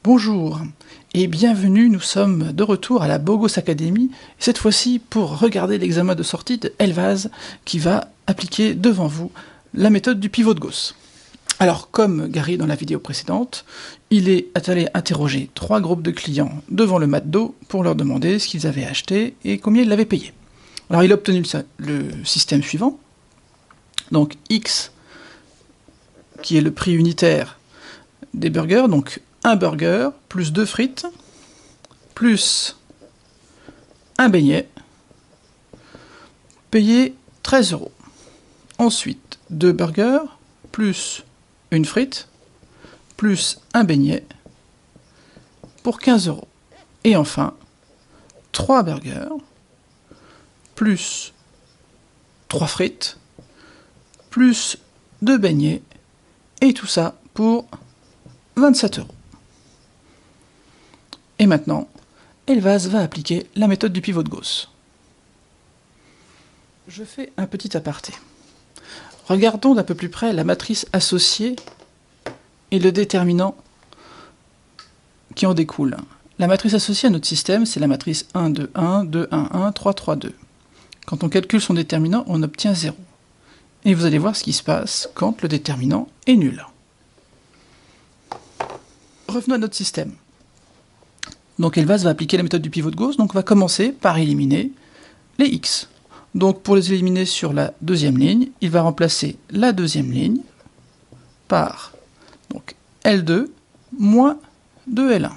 Bonjour et bienvenue, nous sommes de retour à la Bogos Academy, cette fois-ci pour regarder l'examen de sortie de Elvaz qui va appliquer devant vous la méthode du pivot de Gauss. Alors comme Gary dans la vidéo précédente, il est allé interroger 3 groupes de clients devant le MATDO pour leur demander ce qu'ils avaient acheté et combien ils l'avaient payé. Alors il a obtenu le système suivant, donc X qui est le prix unitaire des burgers, donc un burger, plus 2 frites, plus un beignet, payé 13 €. Ensuite, 2 burgers, plus une frite, plus un beignet, pour 15 €. Et enfin, 3 burgers, plus 3 frites, plus 2 beignets, et tout ça pour 27 €. Et maintenant, Elvaz va appliquer la méthode du pivot de Gauss. Je fais un petit aparté. Regardons d'un peu plus près la matrice associée et le déterminant qui en découle. La matrice associée à notre système, c'est la matrice 1, 2, 1, 2, 1, 1, 3, 3, 2. Quand on calcule son déterminant, on obtient 0. Et vous allez voir ce qui se passe quand le déterminant est nul. Revenons à notre système. Donc Elvaz va appliquer la méthode du pivot de Gauss, donc on va commencer par éliminer les x. Donc pour les éliminer sur la deuxième ligne, il va remplacer la deuxième ligne par donc, L2 moins 2L1.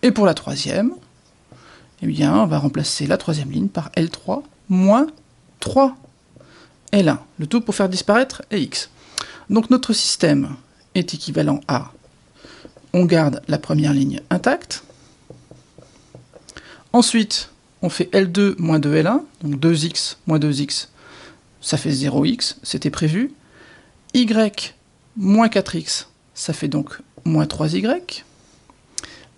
Et pour la troisième, eh bien, on va remplacer la troisième ligne par L3 moins 3L1. Le tout pour faire disparaître les x. Donc notre système est équivalent à, on garde la première ligne intacte. Ensuite, on fait L2 moins 2L1, donc 2x moins 2x, ça fait 0x, c'était prévu. Y moins 4x, ça fait donc moins 3y.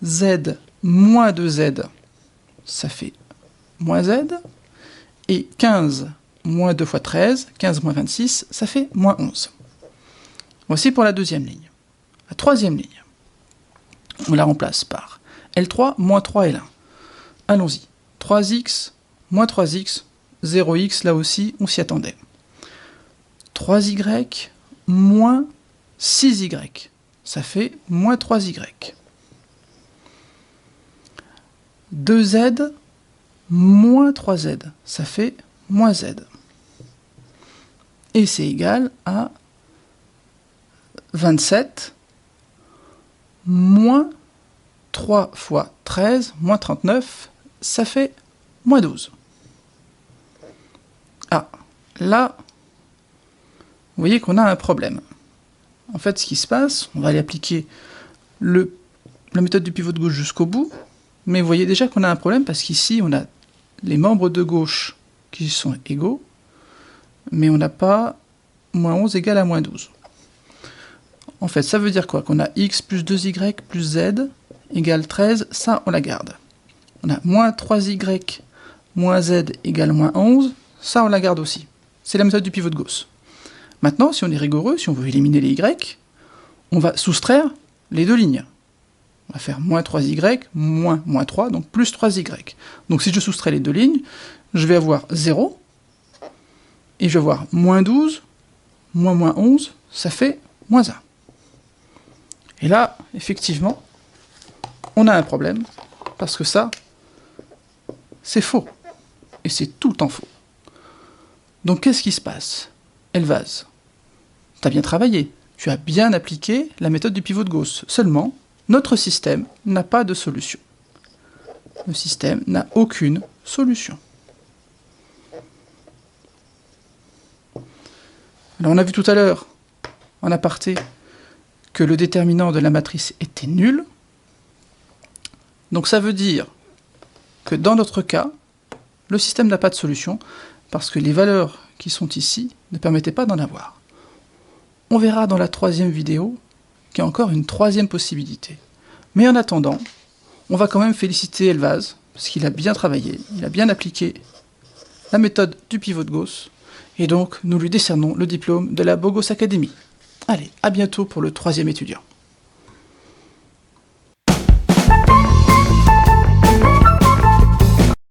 Z moins 2z, ça fait moins z. Et 15 moins 2 fois 13, 15 moins 26, ça fait moins 11. Voici pour la deuxième ligne. La troisième ligne, on la remplace par L3 moins 3L1. Allons-y. 3x, moins 3x, 0x, là aussi, on s'y attendait. 3y, moins 6y, ça fait moins 3y. 2z, moins 3z, ça fait moins z. Et c'est égal à 27, moins 3 fois 13, moins 39, ça fait moins 12. Ah, là, vous voyez qu'on a un problème. En fait, ce qui se passe, on va aller appliquer la méthode du pivot de gauche jusqu'au bout, mais vous voyez déjà qu'on a un problème parce qu'ici, on a les membres de gauche qui sont égaux, mais on n'a pas moins 11 égale à moins 12. En fait, ça veut dire quoi? Qu'on a x plus 2y plus z égale 13, ça, on la garde. On a moins 3y moins z égale moins 11, ça on la garde aussi. C'est la méthode du pivot de Gauss. Maintenant, si on est rigoureux, si on veut éliminer les y, on va soustraire les deux lignes. On va faire moins 3y, moins 3, donc plus 3y. Donc si je soustrais les deux lignes, je vais avoir 0, et je vais avoir moins 12, moins 11, ça fait moins 1. Et là, effectivement, on a un problème, parce que ça, c'est faux. Et c'est tout le temps faux. Donc qu'est-ce qui se passe? Elvaz, tu as bien travaillé. Tu as bien appliqué la méthode du pivot de Gauss. Seulement, notre système n'a pas de solution. Le système n'a aucune solution. Alors on a vu tout à l'heure, en aparté, que le déterminant de la matrice était nul. Donc ça veut dire que dans notre cas, le système n'a pas de solution parce que les valeurs qui sont ici ne permettaient pas d'en avoir. On verra dans la troisième vidéo qu'il y a encore une troisième possibilité. Mais en attendant, on va quand même féliciter Elvaz parce qu'il a bien travaillé, il a bien appliqué la méthode du pivot de Gauss et donc nous lui décernons le diplôme de la Bogos Academy. Allez, à bientôt pour le troisième étudiant.